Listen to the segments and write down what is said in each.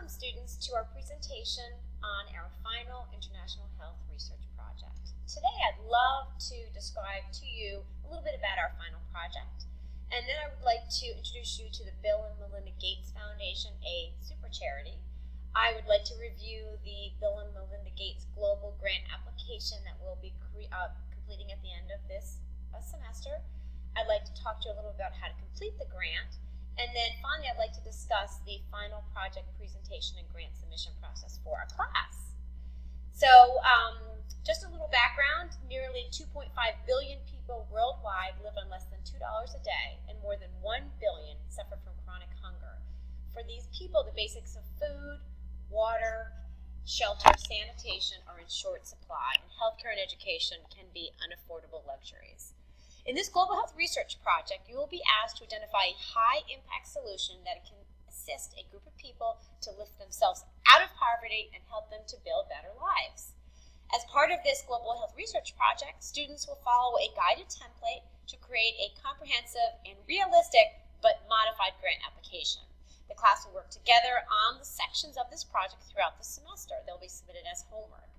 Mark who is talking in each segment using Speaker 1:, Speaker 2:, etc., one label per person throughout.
Speaker 1: welcome students to our presentation on our final International Health Research Project. Today I'd love to describe to you a little bit about our final project, and then I would like to introduce you to the Bill and Melinda Gates Foundation, a super charity. I would like to review the Bill and Melinda Gates Global Grant application that we'll be completing at the end of this semester. I'd like to talk to you a little about how to complete the grant. And then finally, I'd like to discuss the final project presentation and grant submission process for our class. So just a little background, nearly 2.5 billion people worldwide live on less than $2 a day, and more than 1 billion suffer from chronic hunger. For these people, the basics of food, water, shelter, sanitation are in short supply, and healthcare and education can be unaffordable luxuries. In this Global Health Research Project, you will be asked to identify a high-impact solution that can assist a group of people to lift themselves out of poverty and help them to build better lives. As part of this Global Health Research Project, students will follow a guided template to create a comprehensive and realistic but modified grant application. The class will work together on the sections of this project throughout the semester. They'll be submitted as homework.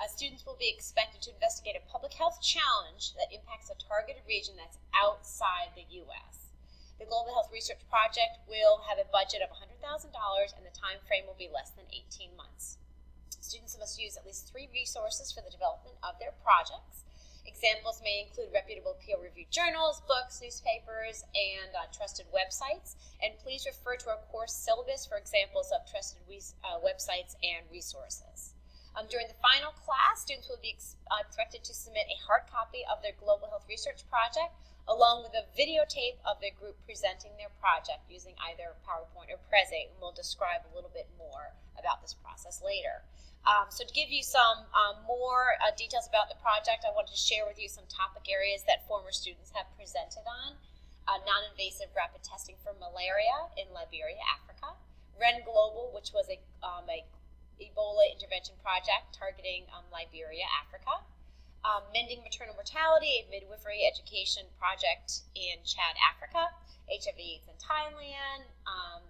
Speaker 1: Students will be expected to investigate a public health challenge that impacts a targeted region that's outside the U.S. The Global Health Research Project will have a budget of $100,000 and the time frame will be less than 18 months. Students must use at least 3 resources for the development of their projects. Examples may include reputable peer-reviewed journals, books, newspapers, and trusted websites. And please refer to our course syllabus for examples of trusted websites and resources. During the final class, students will be expected to submit a hard copy of their Global Health Research Project along with a videotape of their group presenting their project using either PowerPoint or Prezi, and we'll describe a little bit more about this process later. So to give you some more details about the project, I wanted to share with you some topic areas that former students have presented on. Non-invasive rapid testing for malaria in Liberia, Africa. REN Global, which was a Ebola intervention project targeting Liberia, Africa. Mending maternal mortality, a midwifery education project in Chad, Africa. HIV/AIDS in Thailand.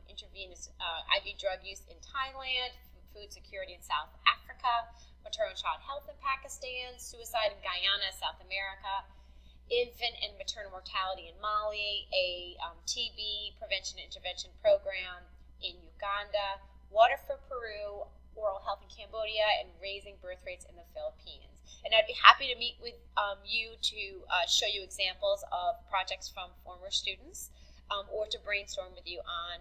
Speaker 1: Intravenous IV drug use in Thailand. Food security in South Africa. Maternal child health in Pakistan. Suicide in Guyana, South America. Infant and maternal mortality in Mali. A TB prevention and intervention program in Uganda. Water for Peru. Oral health in Cambodia, and raising birth rates in the Philippines. And I'd be happy to meet with you to show you examples of projects from former students or to brainstorm with you on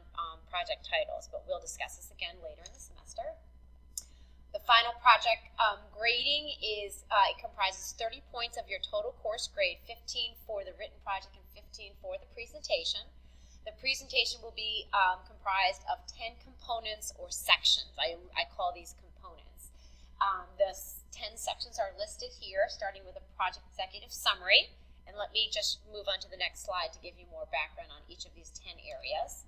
Speaker 1: project titles, but we'll discuss this again later in the semester. The final project grading is, it comprises 30 points of your total course grade, 15 for the written project and 15 for the presentation. The presentation will be comprised of 10 components or sections. I call these components. The 10 sections are listed here, starting with a project executive summary. And let me just move on to the next slide to give you more background on each of these 10 areas.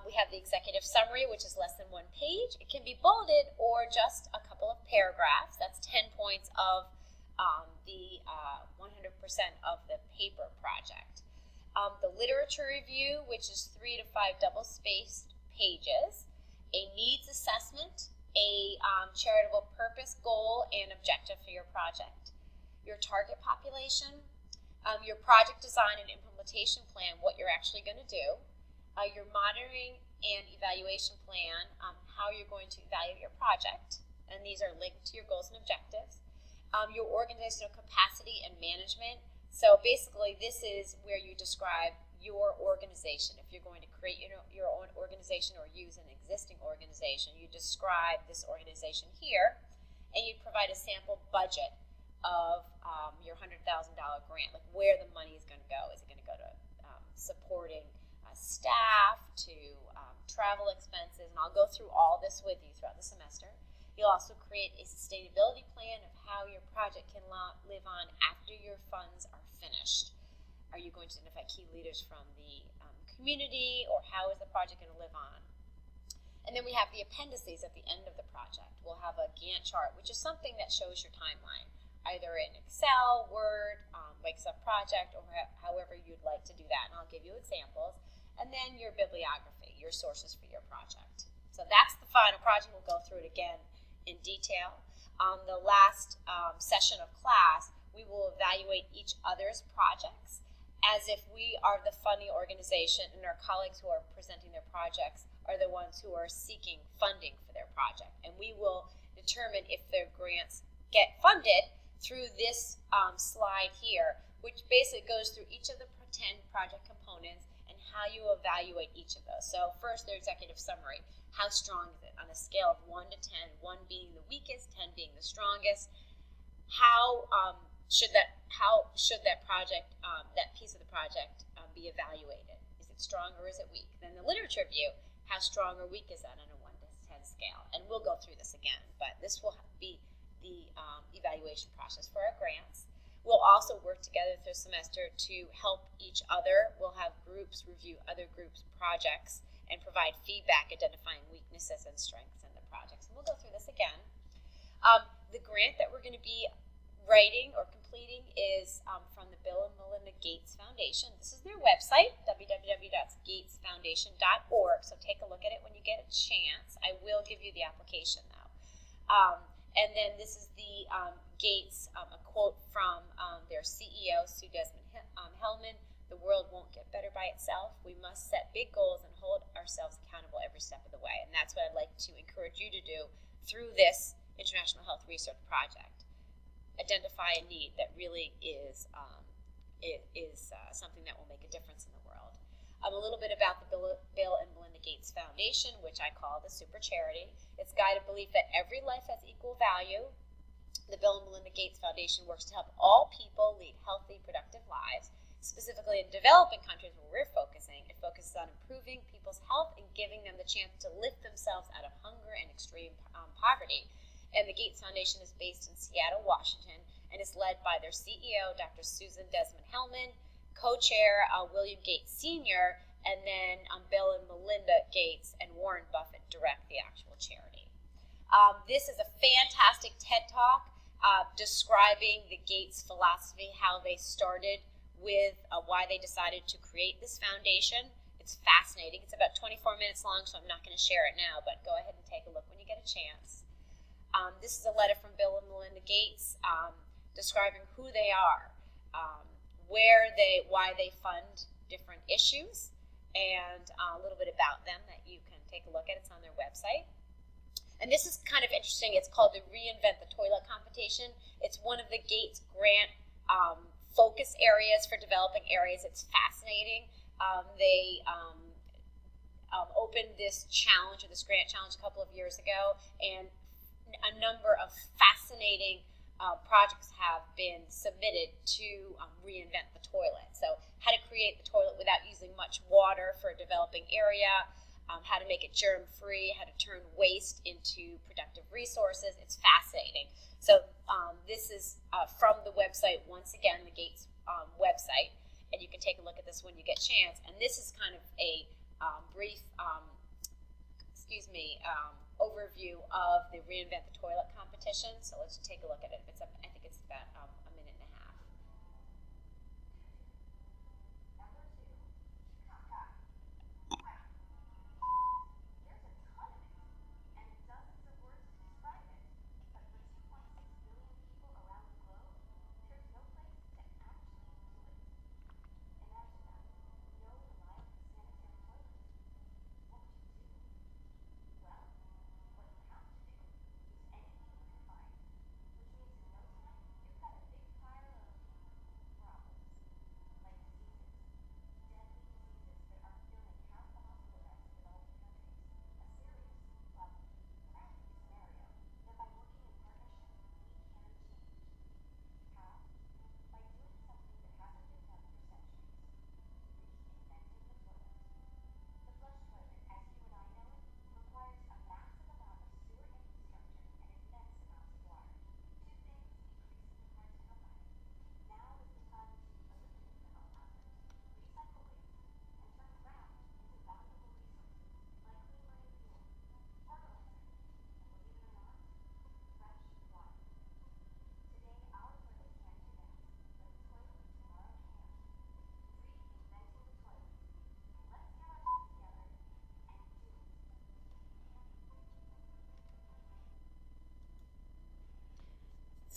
Speaker 1: We have the executive summary, which is less than 1 page. It can be bulleted or just a couple of paragraphs. That's 10 points of the 100% of the paper project. The literature review, which is 3 to 5 double-spaced pages, a needs assessment, a charitable purpose, goal, and objective for your project, your target population, your project design and implementation plan, what you're actually going to do, your monitoring and evaluation plan, how you're going to evaluate your project, and these are linked to your goals and objectives, your organizational capacity and management. So basically, this is where you describe your organization. If you're going to create your own organization or use an existing organization, you describe this organization here, and you provide a sample budget of your $100,000 grant, like where the money is going to go. Is it going to go to supporting staff, to travel expenses? And I'll go through all this with you throughout the semester. You'll also create a sustainability plan of how your project can live on after your funds are finished. Are you going to identify key leaders from the community, or how is the project going to live on? And then we have the appendices at the end of the project. We'll have a Gantt chart, which is something that shows your timeline, either in Excel, Word, Excel project, or however you'd like to do that. And I'll give you examples. And then your bibliography, your sources for your project. So that's the final project. We'll go through it again in detail. On the last session of class, we will evaluate each other's projects as if we are the funding organization and our colleagues who are presenting their projects are the ones who are seeking funding for their project. And we will determine if their grants get funded through this slide here, which basically goes through each of the 10 project components and how you evaluate each of those. So first, their executive summary. How strong is it on a scale of 1 to 10, 1 being the weakest, 10 being the strongest? How should that project, that piece of the project, be evaluated? Is it strong or is it weak? Then the literature review. How strong or weak is that on a 1 to 10 scale? And we'll go through this again, but this will be the evaluation process for our grants. We'll also work together through the semester to help each other. We'll have groups review other groups' projects and provide feedback identifying weaknesses and strengths in the projects. And we'll go through this again. The grant that we're going to be writing or completing is from the Bill and Melinda Gates Foundation. This is their website, www.gatesfoundation.org, so take a look at it when you get a chance. I will give you the application, though. And then this is the Gates, a quote from their CEO, Sue Desmond-Hellmann. The world won't get better by itself. We must set big goals and hold ourselves accountable every step of the way. And that's what I'd like to encourage you to do through this International Health Research Project. Identify a need that really is something that will make a difference in the world. A little bit about the Bill and Melinda Gates Foundation, which I call the super charity. It's guided belief that every life has equal value. The Bill and Melinda Gates Foundation works to help all people lead healthy, productive lives. Specifically in developing countries where we're focusing, it focuses on improving people's health and giving them the chance to lift themselves out of hunger and extreme poverty. And the Gates Foundation is based in Seattle, Washington, and is led by their CEO, Dr. Susan Desmond-Hellmann, co-chair William Gates Sr., and then Bill and Melinda Gates and Warren Buffett direct the actual charity. This is a fantastic TED Talk describing the Gates philosophy, how they started with why they decided to create this foundation. It's fascinating. It's about 24 minutes long, so I'm not going to share it now, but go ahead and take a look when you get a chance. This is a letter from Bill and Melinda Gates describing who they are, why they fund different issues, and a little bit about them that you can take a look at. It's on their website. And this is kind of interesting. It's called the Reinvent the Toilet competition. It's one of the Gates grant focus areas for developing areas. It's fascinating. They opened this challenge, or this grant challenge, a couple of years ago, and a number of fascinating projects have been submitted to reinvent the toilet. So how to create the toilet without using much water for a developing area, how to make it germ-free, how to turn waste into productive resources. It's fascinating. So this is from the website, once again, the Gates website, and you can take a look at this when you get a chance. And this is kind of a brief overview of the Reinvent the Toilet competition. So let's take a look at it. I think it's about a minute and a half.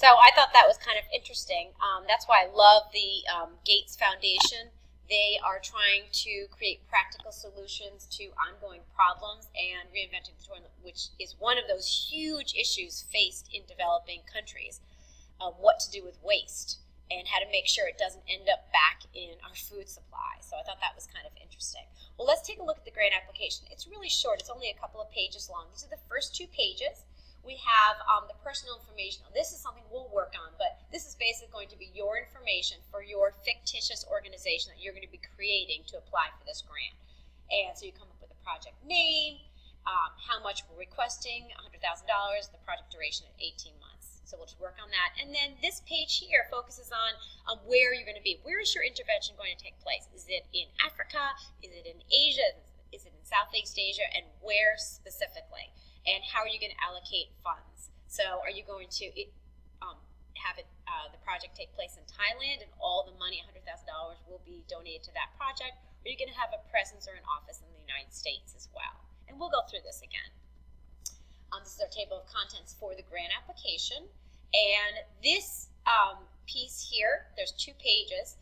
Speaker 1: So I thought that was kind of interesting. That's why I love the Gates Foundation. They are trying to create practical solutions to ongoing problems and reinventing the toilet, which is one of those huge issues faced in developing countries. What to do with waste and how to make sure it doesn't end up back in our food supply. So I thought that was kind of interesting. Well, let's take a look at the grant application. It's really short. It's only a couple of pages long. These are the first 2 pages. We have the personal information. Now, this is something we'll work on, but this is basically going to be your information for your fictitious organization that you're going to be creating to apply for this grant. And so you come up with a project name, how much we're requesting, $100,000, the project duration at 18 months. So we'll just work on that. And then this page here focuses on where you're going to be. Where is your intervention going to take place? Is it in Africa? Is it in Asia? Is it in Southeast Asia? And where specifically? And how are you going to allocate funds? So are you going to have the project take place in Thailand and all the money, $100,000, will be donated to that project? Or are you going to have a presence or an office in the United States as well? And we'll go through this again. This is our table of contents for the grant application. And this piece here, there's 2 pages,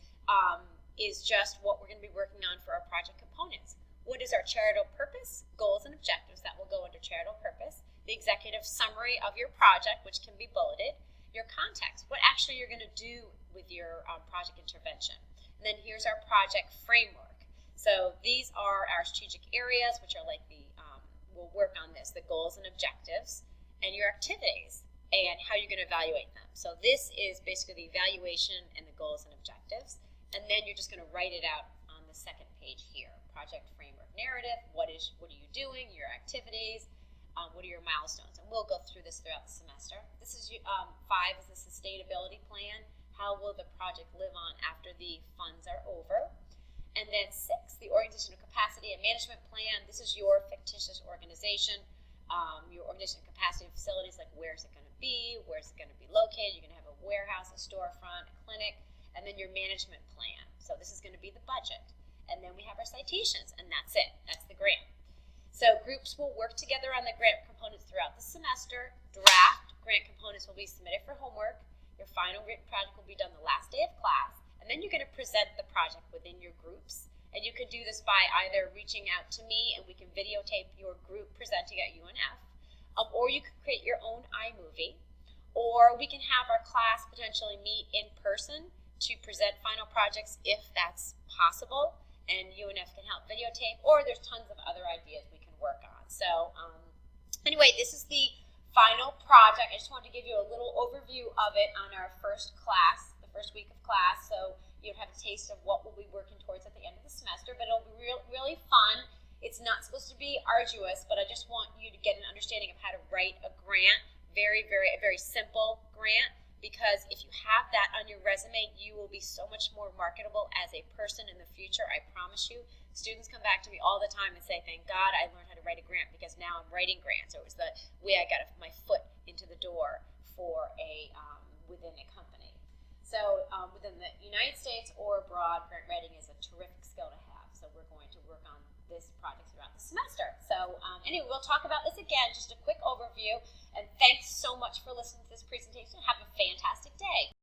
Speaker 1: is just what we're going to be working on for our project components. What is our charitable purpose, goals, and objectives? That will go under charitable purpose. The executive summary of your project, which can be bulleted. Your context, what actually you're going to do with your project intervention. And then here's our project framework. So these are our strategic areas, which are like we'll work on this, the goals and objectives, and your activities, and how you're going to evaluate them. So this is basically the evaluation and the goals and objectives. And then you're just going to write it out on the second page here. Project framework narrative, what are you doing, your activities, what are your milestones, and we'll go through this throughout the semester. This is 5 is the sustainability plan. How will the project live on after the funds are over? And then 6, the organizational capacity and management plan. This is your fictitious organization, your organizational capacity of facilities, like where is it going to be, where is it going to be located. You're going to have a warehouse, a storefront, a clinic, and then your management plan. So this is going to be the budget. And then we have our citations, and that's it. That's the grant. So groups will work together on the grant components throughout the semester. Draft grant components will be submitted for homework. Your final written project will be done the last day of class. And then you're going to present the project within your groups. And you can do this by either reaching out to me, and we can videotape your group presenting at UNF. Or you can create your own iMovie. Or we can have our class potentially meet in person to present final projects if that's possible. And UNF can help videotape, or there's tons of other ideas we can work on. So anyway, this is the final project. I just wanted to give you a little overview of it on our first class, the first week of class, so you'll have a taste of what we'll be working towards at the end of the semester, but it'll be really fun. It's not supposed to be arduous, but I just want you to get an understanding of how to write a grant, a very simple grant. Because if you have that on your resume, you will be so much more marketable as a person in the future, I promise you. Students come back to me all the time and say, thank God I learned how to write a grant, because now I'm writing grants. So it was the way I got my foot into the door for within a company. So within the United States or abroad, grant writing is a terrific skill to have. So we're going to work on this project throughout the semester. So anyway, we'll talk about this again, just a quick overview. And thanks so much for listening to this presentation. Have a fantastic day.